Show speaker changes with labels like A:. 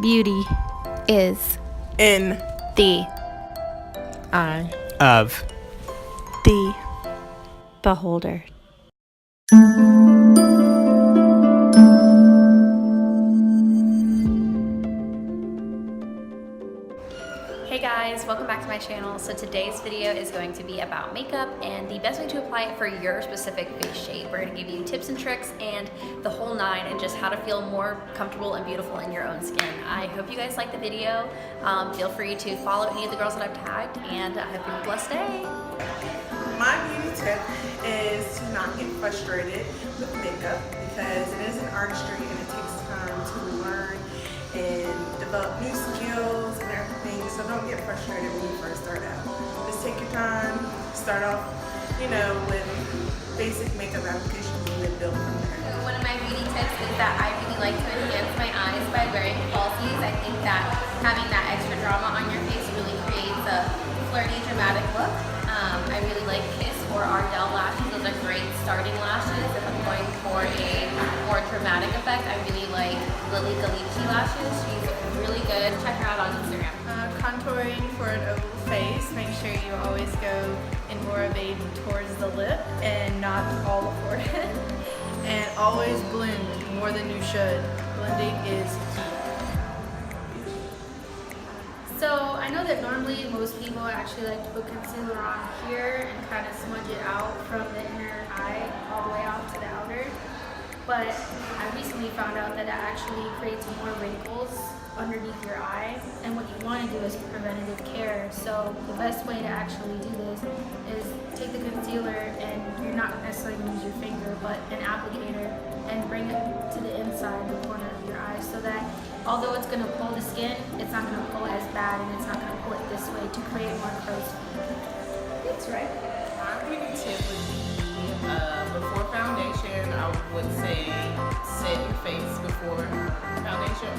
A: Beauty is
B: in
A: the
B: eye
C: of
A: the beholder.
D: Hey guys, welcome back to my channel. So today's video is going to be about makeup and the best way to apply it for your specific face shape. We're going to give you tips and tricks and the whole nine, and just how to feel more comfortable and beautiful in your own skin. I hope you guys like the video. Feel free to follow any of the girls that I've tagged, and I hope you have a blessed day.
B: My beauty tip is to not get frustrated with makeup, because it is an artistry and it takes time to learn and develop new skills and everything. So don't get frustrated when you first start out. Just take your time, start off, with basic makeup applications and then build from there.
D: One of my beauty tips is that I really like to enhance my eyes by wearing falsies. I think that having that extra drama on your face really creates a flirty, dramatic look. I really like Kiss or Ardell lashes. Those are great starting lashes. If I'm going for a more dramatic effect, I really like Lily Galici lashes. She's really good. Check her out on Instagram.
E: Contouring for an oval face, make sure you always go in more of a towards the lip and not all the forehead. And always blend more than you should. Blending is key.
F: So I know that normally most people actually like to put concealer on here and kind of smudge it out from the inner eye all the way out to the outer. But I recently found out that it actually creates more wrinkles underneath your eye, and what you want to do is preventative care. So the best way to actually do this is take the concealer, and you're not necessarily going to use your finger but an applicator, and bring it to the inside, the corner of your eye, so that although it's going to pull the skin, it's not going to pull as bad, and it's not going to pull it this way to create more crow's feet. That's right.
B: My beauty tip would be before foundation, I would say set your face before foundation,